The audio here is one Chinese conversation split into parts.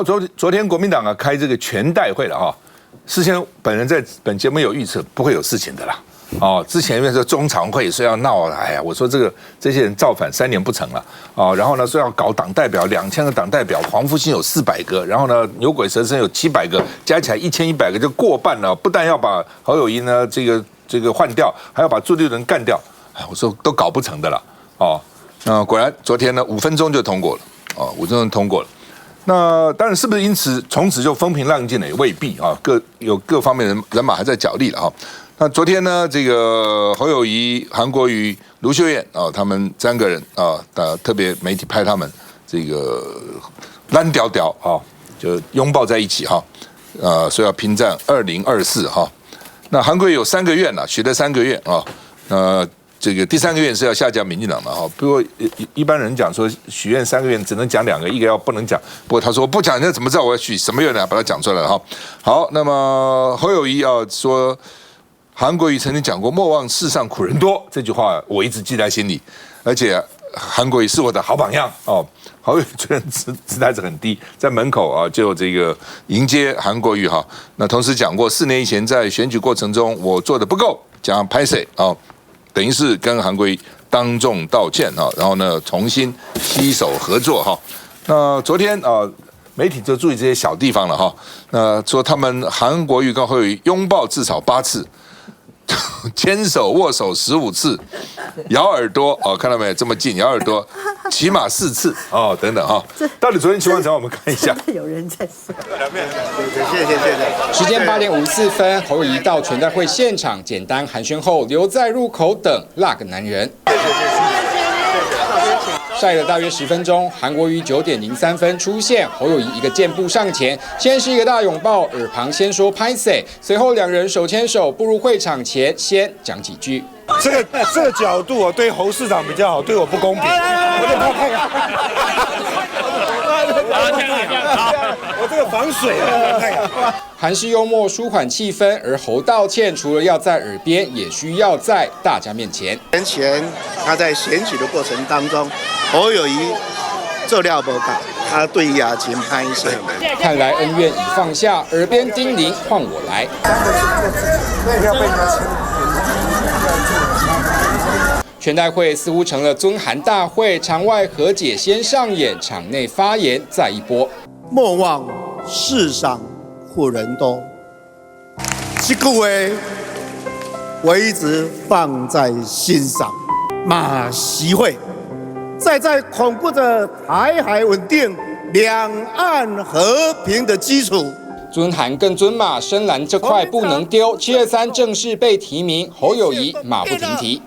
昨天国民党开这个全代会了哈，事先本人在本节目有预测不会有事情的啦。之前因为说中常会说要闹，哎呀，我说这些人造反3年不成了然后呢说要搞党代表2000个党代表，黄复兴有400个，然后呢牛鬼蛇神有700个，加起来1100个就过半了，不但要把侯友宜呢这个换掉，还要把朱立伦干掉，我说都搞不成的了果然昨天呢5分钟就通过了5分钟通过了。那当然是不是因此从此就风平浪静了也未必各方面人马还在角力了那昨天呢，这个侯友宜、韩国瑜、卢秀燕他们3个人特别媒体拍他们这个烂屌屌就拥抱在一起说要拼战2024那韩国瑜有3个愿许了3个愿这个第3个愿是要下架民进党的不过一般人讲说许愿3个愿只能讲2个，一个要不能讲。不过他说不讲，那怎么知道我要许什么愿呢？把它讲出来了好，那么侯友宜说。韩国瑜曾经讲过"莫忘世上苦人多"这句话，我一直记在心里。而且韩国瑜是我的好榜样侯友宜虽然姿态是很低，在门口就这个迎接韩国瑜那同时讲过4年以前在选举过程中我做的不够，讲拍谁等于是跟韩国瑜当众道歉然后呢重新携手合作那昨天媒体就注意这些小地方了那说他们韩国瑜跟侯友宜拥抱至少8次。牵手握手15次，咬耳朵看到没？这么近咬耳朵，起码4次等等到底昨天情况怎样？我们看一下。有人在说。谢谢。时间8点54分，侯友宜到全代会现场简单寒暄后，留在入口等那个男人。晒了大约10分钟，韩国瑜9点03分出现，侯友宜一个箭步上前，先是一个大拥抱，耳旁先说拍谁，随后2人手牵手步入会场前，先讲几句。这个角度对侯市长比较好，对我不公平。我得看我这个防水韩式幽默舒缓气氛，而侯道歉除了要在耳边，也需要在大家面前。年前他在选举的过程当中，侯友宜做料不到，他对雅琴拍摄。看来恩怨已放下，耳边叮咛换我来。全代会似乎成了尊韩大会，场外和解先上演，场内发言再一波。莫忘世上苦人多，这句话我一直放在心上。马习会在巩固着台海稳定、两岸和平的基础。尊韩更尊马，深蓝这块不能丢。7月3正式被提名，侯友宜马不停蹄。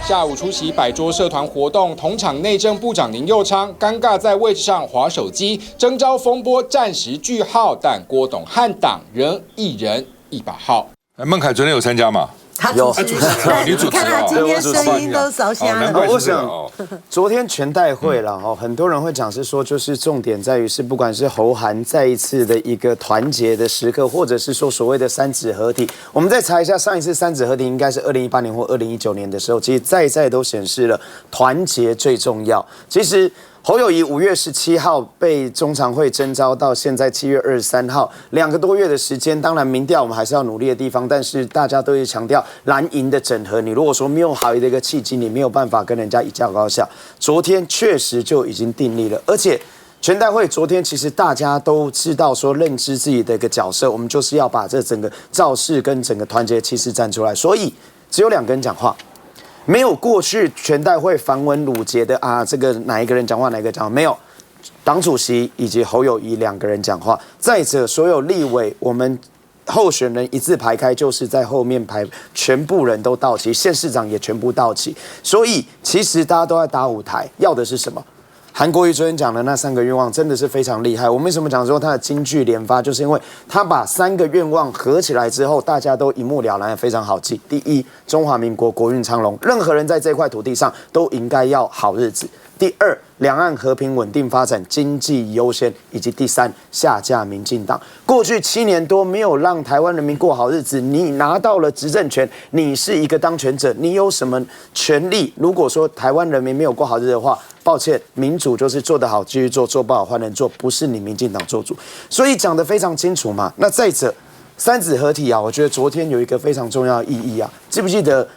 下午出席100桌社团活动，同场内政部长林右昌尴尬在位置上滑手机，征召风波暂时句号，但郭董和党仍一人一把号。孟凯昨天有参加吗？他主持，你主持看他今天声音都烧瞎了。我想，昨天全代会了很多人会讲是说，就是重点在于是不管是侯韩再一次的一个团结的时刻，或者是说所谓的3子合体。我们再查一下，上一次3子合体应该是2018年或2019年的时候，其实再都显示了团结最重要。其实。侯友宜5月17号被中常会征召，到现在7月23号，2个多月的时间。当然，民调我们还是要努力的地方，但是大家都会强调蓝营的整合。你如果说没有好的一个契机，你没有办法跟人家一较高下。昨天确实就已经订立了，而且全代会昨天其实大家都知道说认知自己的一个角色，我们就是要把这整个造势跟整个团结气势站出来。所以只有2个人讲话。没有过去全代会繁文缛节的这个哪一个人讲话哪一个讲话没有，党主席以及侯友宜2个人讲话。再者，所有立委我们候选人一字排开，就是在后面排，全部人都到齐，县市长也全部到齐。所以其实大家都在打舞台，要的是什么？韩国瑜昨天讲的那3个愿望真的是非常厉害。我们为什么讲说他的金句连发，就是因为他把3个愿望合起来之后，大家都一目了然，非常好记。第一，中华民国国运昌隆，任何人在这块土地上都应该要好日子。第2，两岸和平稳定发展，经济优先，以及第3，下架民进党。过去7年多没有让台湾人民过好日子，你拿到了执政权，你是一个当权者，你有什么权利？如果说台湾人民没有过好日子的话，抱歉，民主就是做得好继续做，做不好换人做，不是你民进党做主。所以讲得非常清楚嘛。那再者，三子合体啊，我觉得昨天有一个非常重要的意义啊，记不记得？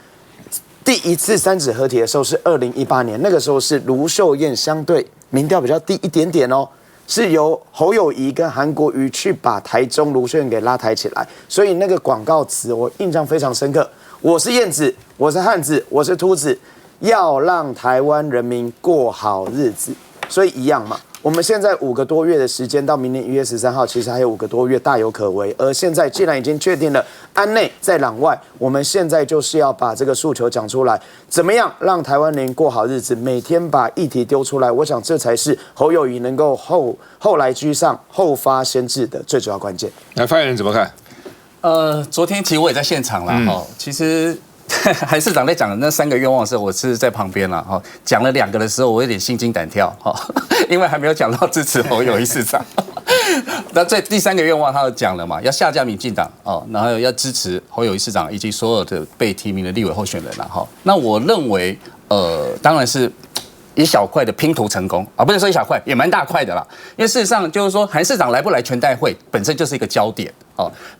第一次三子合体的时候是2018年，那个时候是卢秀燕相对民调比较低一点点哦，是由侯友宜跟韩国瑜去把台中卢秀燕给拉抬起来，所以那个广告词我印象非常深刻。我是燕子，我是汉子，我是秃子，要让台湾人民过好日子。所以一样嘛，我们现在5个多月的时间，到明年1月13号，其实还有5个多月，大有可为。而现在既然已经确定了安内在攘外，我们现在就是要把这个诉求讲出来，怎么样让台湾人过好日子？每天把议题丢出来，我想这才是侯友宜能够后来居上、后发先至的最主要关键。那发言人怎么看？昨天其实我也在现场啦，其实。韩市长在讲那3个愿望的时候，我是在旁边啦。讲了2个的时候，我有点心惊胆跳，因为还没有讲到支持侯友宜市长。那第3个愿望，他有讲了嘛，要下架民进党然后要支持侯友宜市长以及所有的被提名的立委候选人啦。那我认为，当然是一小块的拼图成功啊，不能说一小块，也蛮大块的啦。因为事实上就是说，韩市长来不来全代会本身就是一个焦点。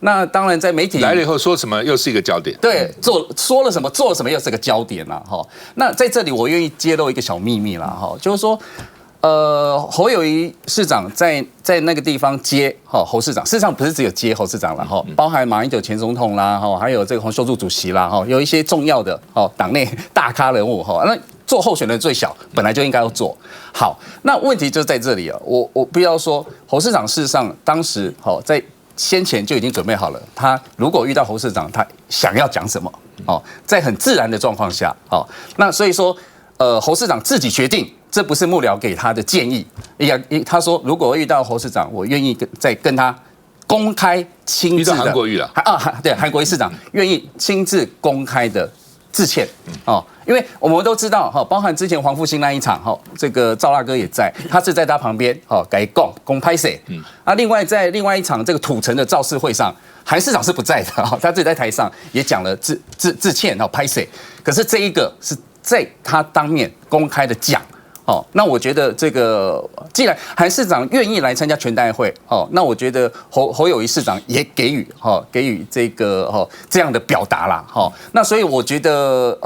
那当然在媒体来了以后说什么又是一个焦点，对，说了什么做了什么又是个焦点啦。那在这里我愿意揭露一个小秘密啦，就是说，侯友宜市长在那个地方接侯市长，事实上不是只有接侯市长啦，包含马英九前总统啦，还有这个洪秀柱主席啦，有一些重要的党内大咖人物那做候选人最小，本来就应该要做好。那问题就在这里啊，我必须要说，侯市长事实上当时在先前就已经准备好了，他如果遇到侯市长，他想要讲什么在很自然的状况下那所以说侯市长自己决定，这不是幕僚给他的建议。他说如果遇到侯市长，我愿意再跟他公开亲自的韩国瑜了对，韩国瑜市长愿意亲自公开的致歉因为我们都知道包含之前黄复兴那一场这个赵大哥也在，他是在他旁边给公拍谁另外在另外一场这个土城的造势会上，韩市长是不在的他自己在台上也讲了致歉拍谁，可是这一个是在他当面公开的讲那我觉得这个既然韩市长愿意来参加全代会那我觉得侯友宜市长也给予这个这样的表达啦那所以我觉得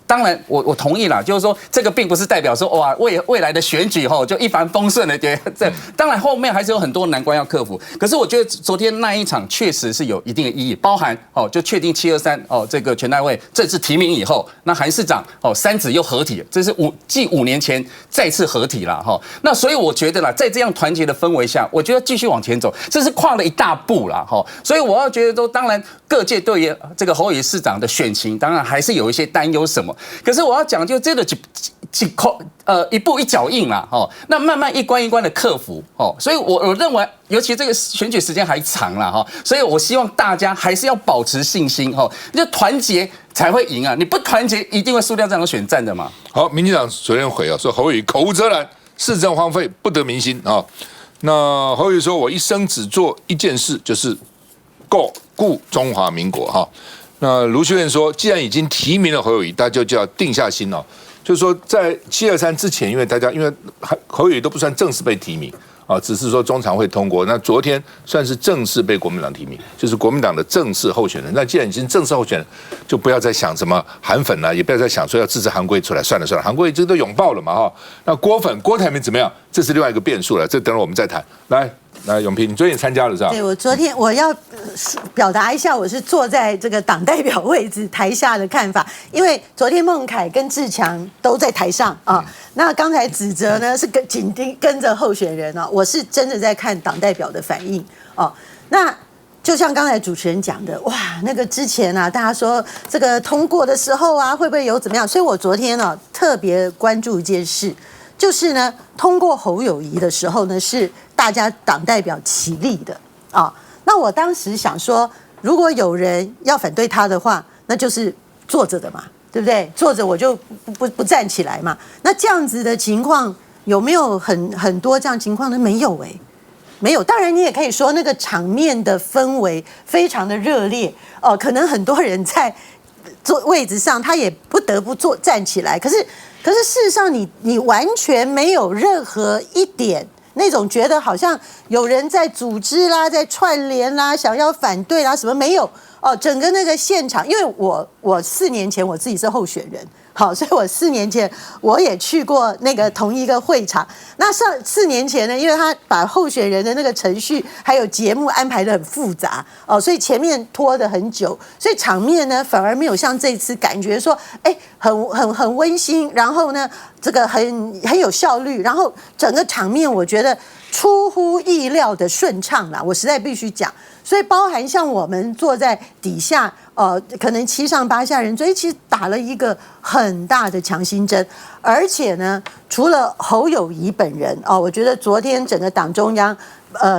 当然我同意啦，就是说这个并不是代表说哇未来的选举就一帆风顺的，这当然后面还是有很多难关要克服。可是我觉得昨天那一场确实是有一定的意义，包含就确定723这个全代会正式提名以后，那韩市长三子又合体，这是继5年前再次合体啦那所以我觉得啦，在这样团结的氛围下，我觉得继续往前走，这是跨了一大步啦所以我要觉得说，当然各界对于这个侯友宜市长的选情，当然还是有一些担忧什么。可是我要讲，就这个一步一脚印啦那慢慢一关一关的克服所以我认为，尤其这个选举时间还长啦所以我希望大家还是要保持信心就团结才会赢啊！你不团结，一定会输掉这场选战的嘛。好，民进党昨天回说侯友宜口无遮拦，市政荒废，不得民心那侯友宜说，我一生只做一件事，就是顾中华民国那卢秀燕说，既然已经提名了侯友宜，大家就要定下心就是说在723之前，因为侯友宜都不算正式被提名只是说中常会通过。那昨天算是正式被国民党提名，就是国民党的正式候选人。那既然已经正式候选人，就不要再想什么韩粉也不要再想说要支持韩国瑜出来，算了，韩国瑜这个都拥抱了嘛那郭台铭怎么样？这是另外一个变数了，这等会我们再谈。来，永平，你昨天也参加了是吧？对，我昨天我要表达一下，我是坐在这个党代表位置台下的看法，因为昨天孟凯跟志强都在台上那刚才指责呢是紧跟着候选人我是真的在看党代表的反应那就像刚才主持人讲的，哇，那个之前大家说这个通过的时候会不会有怎么样？所以我昨天特别关注一件事。就是呢，通过侯友宜的时候呢，是大家党代表齐力的那我当时想说，如果有人要反对他的话，那就是坐着的嘛，对不对？坐着我就不站起来嘛。那这样子的情况有没有很多这样情况呢？没有没有。当然你也可以说那个场面的氛围非常的热烈可能很多人在坐位置上，他也不得不站起来。可是可是事实上你完全没有任何一点那种觉得好像有人在组织啦，在串联啦，想要反对啦，什么没有哦。整个那个现场，因为我4年前我自己是候选人。好，所以我4年前我也去过那个同一个会场。那4年前呢，因为他把候选人的那个程序还有节目安排得很复杂哦，所以前面拖得很久，所以场面呢反而没有像这次感觉说，很温馨，然后呢这个很有效率，然后整个场面我觉得出乎意料的顺畅啦，我实在必须讲。所以包含像我们坐在底下，可能7上8下人，所以其实打了一个很大的强心针。而且呢，除了侯友宜本人我觉得昨天整个党中央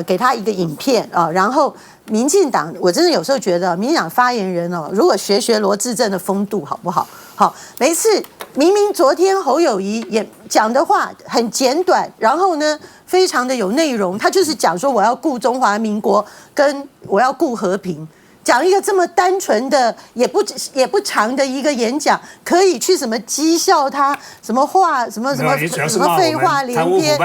给他一个影片然后民进党，我真的有时候觉得民进党发言人如果学罗致政的风度好不好？好，每次明明昨天侯友宜也讲的话很简短，然后呢非常的有内容，他就是讲说我要顾中华民国，跟我要顾和平。讲一个这么单纯的也不长的一个演讲，可以去什么讥笑他什么话什么废话连篇，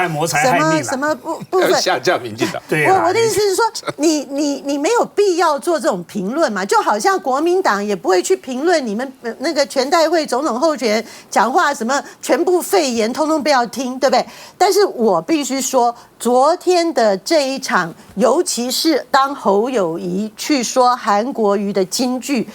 什么部分下架民进党。对，我的意思是说，你没有必要做这种评论嘛，就好像国民党也不会去评论你们那个全代会总统候选人讲话什么全部废言，通通不要听，对不对？但是我必须说，昨天的这一场，尤其是当侯友宜去说韩国瑜的金句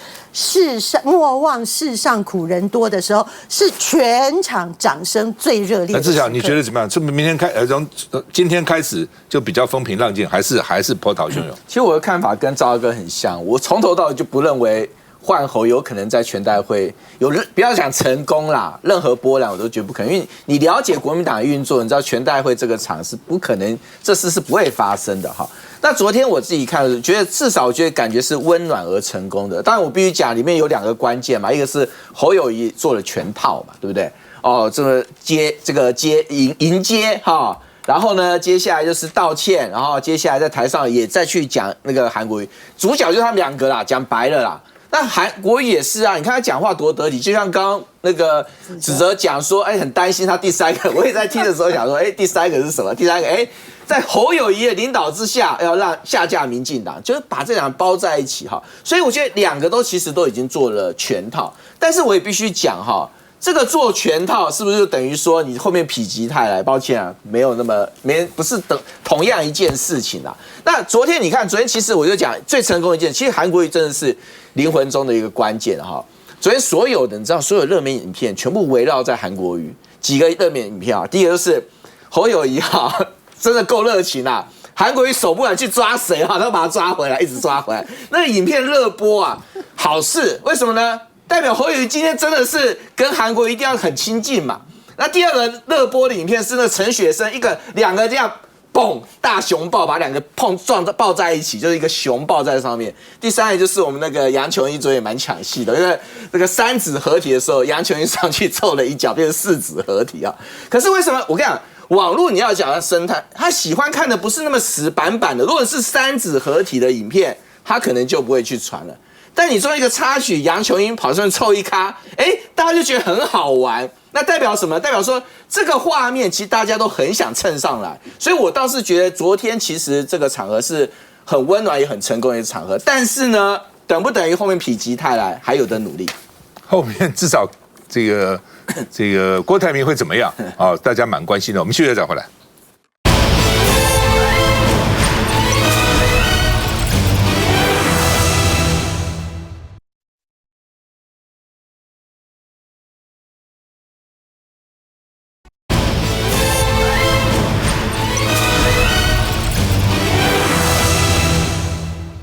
“莫忘世上苦人多”的时候，是全场掌声最热烈的时刻。志强，你觉得怎么样？是不是明天从今天开始就比较风平浪静，还是波涛汹涌？其实我的看法跟赵大哥很像，我从头到尾就不认为换侯有可能在全代会不要讲成功啦，任何波澜我都觉得不可能，因为你了解国民党的运作，你知道全代会这个场是不可能，这事是不会发生的哈。那昨天我自己看，觉得至少我觉得感觉是温暖而成功的。当然我必须讲，里面有2个关键嘛，一个是侯友宜做了全套嘛，对不对？迎接哈。然后呢，接下来就是道歉，然后接下来在台上也再去讲那个韩国瑜，主角就是他们2个啦，讲白了啦。那韩国瑜也是啊，你看他讲话多得体，就像刚刚那个子哲讲说，很担心他第3个，我也在听的时候想说，第3个是什么？第3个，在侯友宜的领导之下，要让下架民进党，就是把这2个包在一起哈。所以我觉得2个其实都已经做了全套，但是我也必须讲哈。这个做全套是不是就等于说你后面否极泰来？抱歉啊，不是同样一件事情啊。那昨天你看，昨天其实我就讲最成功的一件，其实韩国瑜真的是灵魂中的一个关键哈。昨天所有的你知道，所有热门影片全部围绕在韩国瑜几个热门影片啊。第一个就是侯友宜哈，真的够热情啊。韩国瑜手不敢去抓谁哈，他把他抓回来，一直抓回来。那个影片热播啊，好事，为什么呢？代表侯友宜今天真的是跟韩国一定要很亲近嘛。那第2个热播的影片是那陈雪生2个这样嘣大熊抱把2个抱在一起，就是一个熊抱在上面。第3个就是我们那个杨琼英昨天也蛮抢戏的，因为那个3子合体的时候，杨琼英上去凑了一脚，变成4子合体啊。可是为什么我跟你讲，网络你要讲它生态，他喜欢看的不是那么死板板的。如果是3子合体的影片，他可能就不会去传了。但你说一个插曲，杨琼英跑上去凑一咖，大家就觉得很好玩。那代表什么？代表说这个画面其实大家都很想蹭上来。所以我倒是觉得昨天其实这个场合是很温暖也很成功的一个场合。但是呢，等不等于后面否极泰来，还有的努力。后面至少这个郭台铭会怎么样啊？大家蛮关心的。我们休息再回来。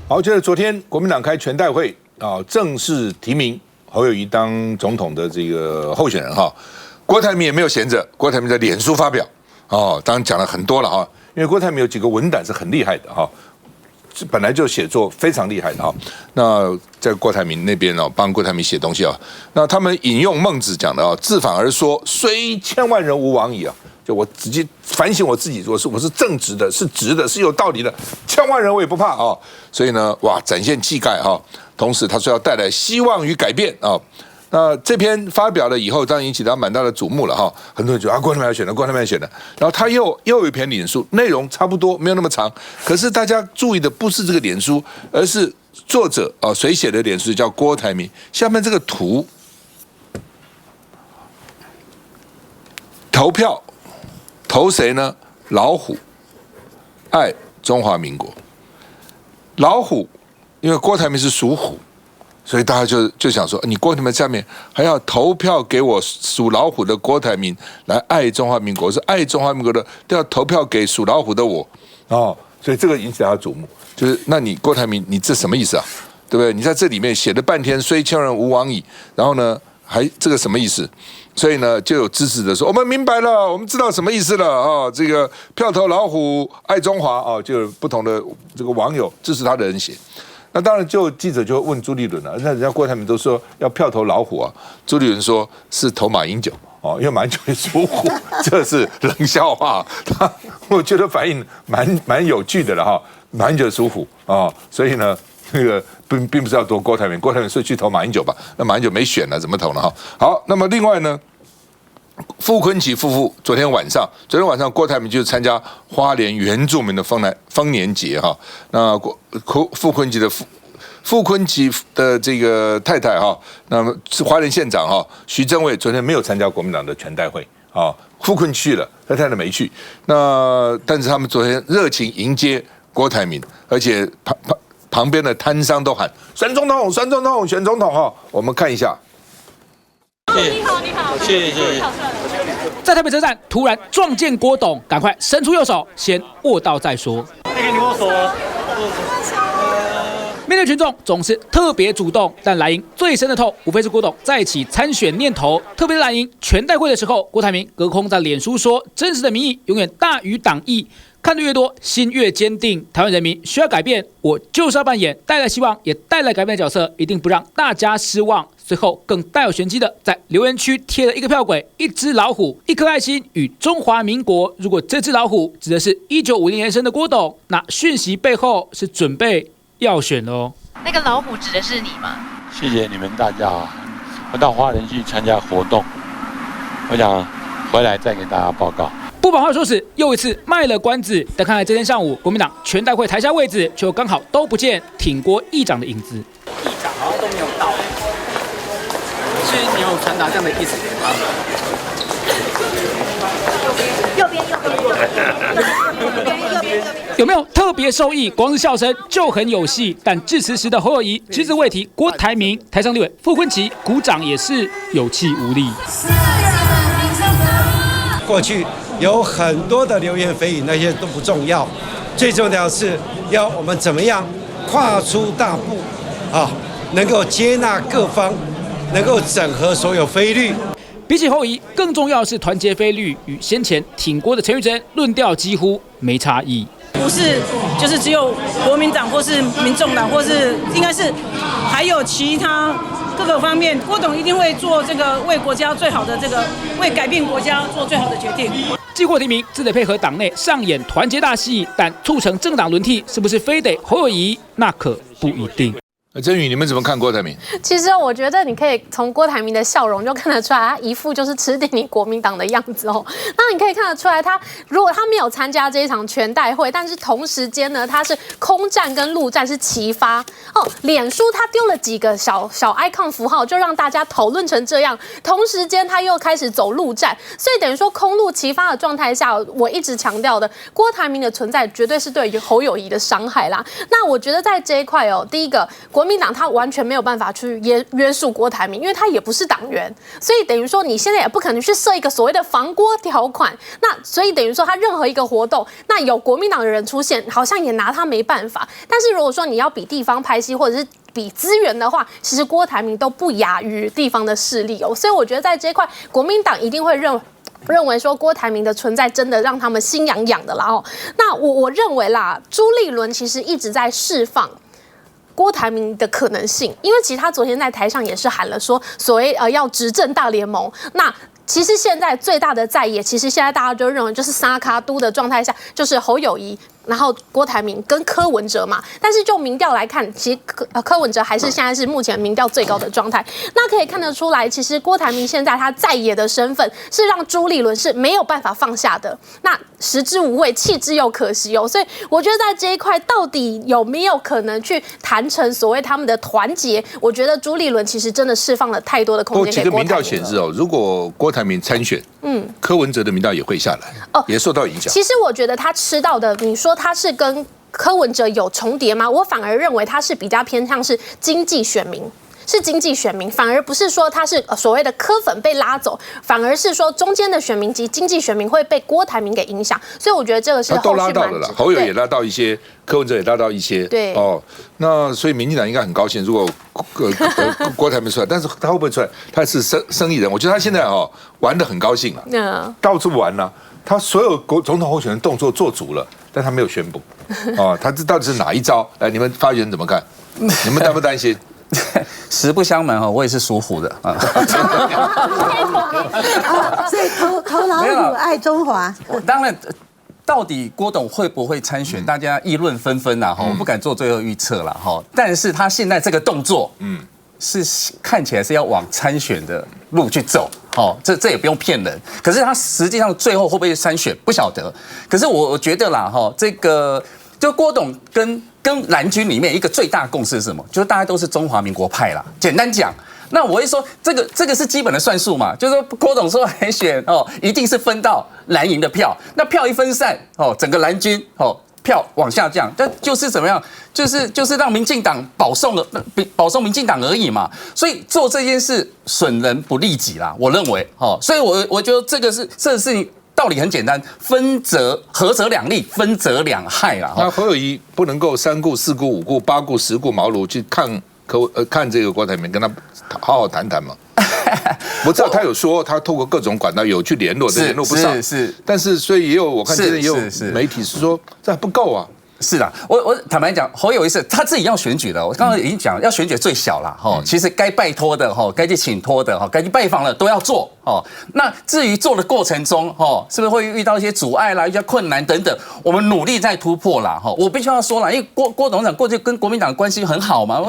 好，就是昨天国民党开全代会正式提名侯友宜当总统的这个候选人哈。郭台铭也没有闲着，郭台铭在脸书发表当然讲了很多了哈。因为郭台铭有几个文胆是很厉害的哈，本来就写作非常厉害的哈。那在郭台铭那边帮郭台铭写东西那他们引用孟子讲的自反而说，虽千万人吾往矣啊。就我直接反省我自己，我是正直的，是直的，是有道理的，千万人我也不怕所以呢，展现气概同时他说要带来希望与改变那这篇发表了以后，当然引起他蛮大的瞩目了哈。很多人觉得郭台铭要选了，郭台铭要选了。然后他又有一篇脸书，内容差不多，没有那么长。可是大家注意的不是这个脸书，而是作者谁写的脸书叫郭台铭。下面这个图，投票投谁呢？老虎，爱中华民国。老虎，因为郭台铭是属虎。所以大家就想说，你郭台铭下面还要投票给我属老虎的郭台铭来爱中华民国，是爱中华民国的都要投票给属老虎的我所以这个引起大家瞩目，就是那你郭台铭你这什么意思啊？对不对？你在这里面写了半天，虽千人吾往矣，然后呢还这个什么意思？所以呢就有支持者说，我们明白了，我们知道什么意思了这个票投老虎爱中华就有不同的这个网友支持他的人写。那当然，记者就问朱立伦了。那人家郭台铭都说要票投老虎啊，朱立伦说是投马英九因为马英九也属虎，这是冷笑话。我觉得反应蛮有趣的了哈。马英九属虎所以呢，那个并不是要投郭台铭，郭台铭是去投马英九吧？那马英九没选了，怎么投呢？好，那么另外呢？傅昆萁夫妇昨天晚上郭台铭就参加花莲原住民的丰年节那傅昆萁的这个太太那么是花莲县长徐正伟昨天没有参加国民党的全代会傅昆萁去了，他太太没去。那但是他们昨天热情迎接郭台铭，而且旁边的摊商都喊选总统，选总统，选总统我们看一下。你好，谢谢。在台北车站突然撞见郭董，赶快伸出右手，先握到再说。给你握手。面对群众总是特别主动，但蓝营最深的痛，无非是郭董再起参选念头。特别是蓝营全代会的时候，郭台铭隔空在脸书说：“真实的民意永远大于党意。”看得越多，心越坚定。台湾人民需要改变，我就是要扮演带来希望也带来改变的角色，一定不让大家失望。最后更带有玄机的，在留言区贴了一个票轨，一只老虎，一颗爱心与中华民国。如果这只老虎指的是1950年生的郭董，那讯息背后是准备要选喽。那个老虎指的是你吗？谢谢你们大家我到花莲去参加活动，我想回来再给大家报告。不把话说死，又一次卖了关子。但看来这天上午，国民党全代会台下位置就刚好都不见挺郭议长的影子。议长好像都没有到，是你有传达这样的意思吗？右边。有没有特别受益？光是笑声就很有戏。但致辞时的侯友宜只字未提郭台铭，台上立委傅昆萁鼓掌也是有气无力。过去有很多的流言蜚语，那些都不重要，最重要是要我们怎么样跨出大步能够接纳各方，能够整合所有非绿。比起侯友宜，更重要的是团结非绿，与先前挺郭的陈玉珍论调几乎没差异。不是，就是只有国民党或是民众党，或是应该是还有其他各个方面，郭董一定会做这个为国家最好的为改变国家做最好的决定。既获提名，自得配合党内上演团结大戏，但促成政党轮替，是不是非得侯友宜？那可不一定。真宇，你们怎么看郭台铭？其实我觉得你可以从郭台铭的笑容就看得出来，他一副就是吃定你国民党的样子哦。那你可以看得出来，如果他没有参加这一场全代会，但是同时间呢，他是空战跟陆战是齐发哦。脸书他丢了几个小 icon 符号，就让大家讨论成这样。同时间他又开始走陆战，所以等于说空陆齐发的状态下，我一直强调的郭台铭的存在绝对是对于侯友宜的伤害啦。那我觉得在这一块第一个。国民党他完全没有办法去约束郭台铭，因为他也不是党员，所以等于说你现在也不可能去设一个所谓的防郭条款。那所以等于说他任何一个活动，那有国民党的人出现，好像也拿他没办法。但是如果说你要比地方拍戏，或者是比资源的话，其实郭台铭都不亚于地方的势力哦。所以我觉得在这一块，国民党一定会认为说郭台铭的存在真的让他们心痒痒的啦哦。那我认为啦，朱立伦其实一直在释放郭台铭的可能性，因为其实他昨天在台上也是喊了说所谓要执政大联盟。那其实现在最大的在野，其实现在大家就认为就是沙卡都的状态下，就是侯友宜然后郭台铭跟柯文哲嘛，但是就民调来看，其实柯文哲还是现在是目前民调最高的状态。那可以看得出来，其实郭台铭现在他在野的身份是让朱立伦是没有办法放下的。那食之无味，弃之又可惜哦。所以我觉得在这一块到底有没有可能去谈成所谓他们的团结？我觉得朱立伦其实真的释放了太多的空间给郭台铭了。不过，其实民调显示哦，如果郭台铭参选，柯文哲的民调也会下来，也受到影响。其实我觉得他吃到的，你说他是跟柯文哲有重叠吗？我反而认为他是比较偏向是经济选民。是经济选民，反而不是说他是所谓的柯粉被拉走，反而是说中间的选民及经济选民会被郭台铭给影响，所以我觉得这个是后续蛮值得。都拉到了啦，侯友也拉到一些，柯文哲也拉到一些，对哦，那所以民进党应该很高兴，如果郭台铭出来，但是他会不会出来？他是生意人，我觉得他现在玩得很高兴了，到处玩了，他所有总统候选人动作做足了，但他没有宣布，他这到底是哪一招？来，你们发言怎么看？你们担不担心？实不相瞒我也是属虎的啊。所以头老虎爱中华。当然，到底郭董会不会参选，大家议论纷纷啦，我不敢做最后预测啦，但是他现在这个动作，是看起来是要往参选的路去走，这也不用骗人。可是他实际上最后会不会参选，不晓得。可是我觉得啦，这个就郭董跟蓝军里面一个最大共识是什么？就是大家都是中华民国派啦。简单讲，那我会说这个是基本的算术嘛，就是说郭董说来选一定是分到蓝营的票，那票一分散整个蓝军票往下降，这就是怎么样？就是让民进党保送民进党而已嘛。所以做这件事损人不利己啦，我认为所以我觉得这个事情。道理很简单，合则两利，分则两害啦。那侯友宜不能够3顾4顾5顾8顾10顾茅庐去看这个郭台铭，跟他好好谈谈嘛。我知道他有说他透过各种管道有去联络，但联络不上。是，但是所以我看今天也有媒体是说这还不够啊。是啦，我坦白讲，侯友宜是他自己要选举的。我刚刚已经讲，要选举最小啦，其实该拜托的该去请托的该去拜访的都要做那至于做的过程中是不是会遇到一些阻碍啦、一些困难等等，我们努力在突破啦我必须要说啦，因为郭董事长过去跟国民党关系很好嘛，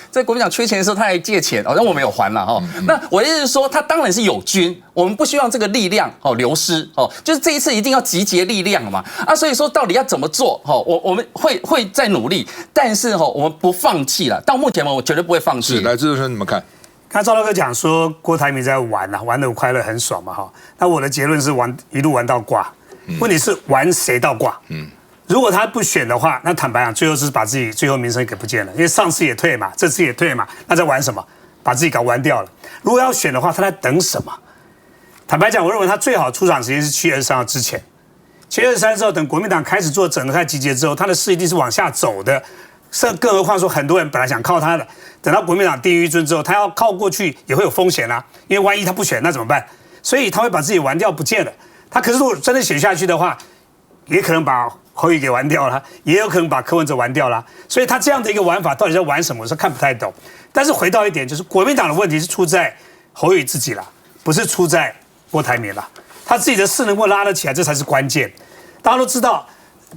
在国民党缺钱的时候他还借钱但我没有还啦那我意思是说，他当然是有军，我们不希望这个力量流失就是这一次一定要集结力量嘛所以说到底要怎么做我们会再努力，但是我们不放弃了。到目前我绝对不会放弃。来，志忠你们看，刚才赵大哥讲说郭台铭在玩玩得快乐很爽嘛那我的结论是一路玩到挂。问题是玩谁到挂？如果他不选的话，那坦白讲，最后是把自己最后名声给不见了，因为上次也退嘛，这次也退嘛，那在玩什么？把自己搞玩掉了。如果要选的话，他在等什么？坦白讲，我认为他最好出场时间是7月23号之前。7月23之后，等国民党开始做整合集结之后，他的势一定是往下走的。更何况说，很多人本来想靠他的，等到国民党定于一尊之后，他要靠过去也会有风险啊，因为万一他不选，那怎么办？所以他会把自己玩掉不见了。他可是如果真的选下去的话，也可能把侯友宜给玩掉了，也有可能把柯文哲玩掉了。所以他这样的一个玩法到底在玩什么，我是看不太懂。但是回到一点，就是国民党的问题是出在侯友宜自己啦，不是出在郭台铭啦。他自己的势能够拉得起来，这才是关键。大家都知道，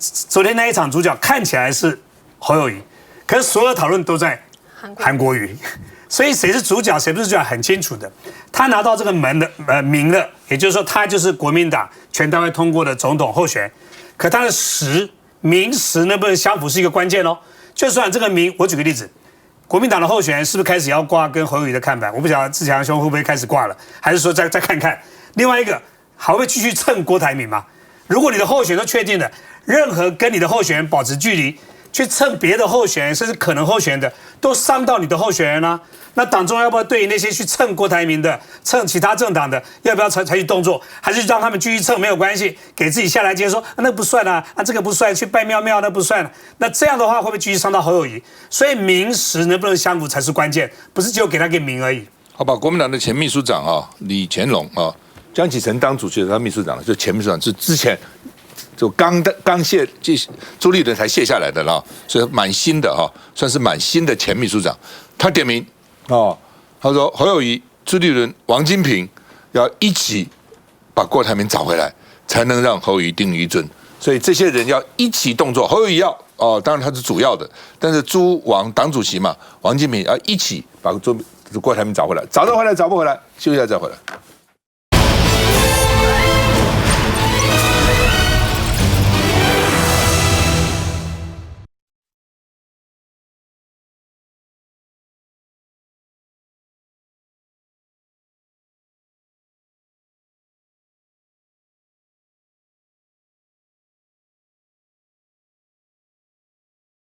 昨天那一场主角看起来是侯友宜，可是所有讨论都在韩国瑜，所以谁是主角，谁不是主角很清楚的。他拿到这个名了，也就是说他就是国民党全代会通过的总统候选人。可他的名实能不能相符是一个关键哦。就算这个名，我举个例子，国民党的候选人是不是开始要挂跟侯友宜的看板？我不晓得志强兄会不会开始挂了，还是说再看看。另外一个，还会继续蹭郭台铭吗？如果你的候选人都确定了，任何跟你的候选人保持距离，去蹭别的候选人，甚至可能候选人的，都伤到你的候选人啊。那党中央要不要对于那些去蹭郭台铭的、蹭其他政党的，要不要采取动作？还是让他们继续蹭没有关系，给自己下来接说那不算啊，这个不算，去拜庙那不算。那这样的话会不会继续伤到侯友宜？所以名实能不能相符才是关键，不是只有给他个名而已。好吧，国民党的前秘书长李乾隆江启臣当主席的，他秘书长就前秘书长是之前就刚卸，朱立伦才卸下来的了，所以蛮新的算是蛮新的前秘书长。他点名他说侯友宜、朱立伦、王金平要一起把郭台铭找回来，才能让侯友宜定于一尊。所以这些人要一起动作。侯友宜要哦，当然他是主要的，但是朱王党主席嘛，王金平要一起把郭台铭找回来，找得回来找不回来，休息一下再回来。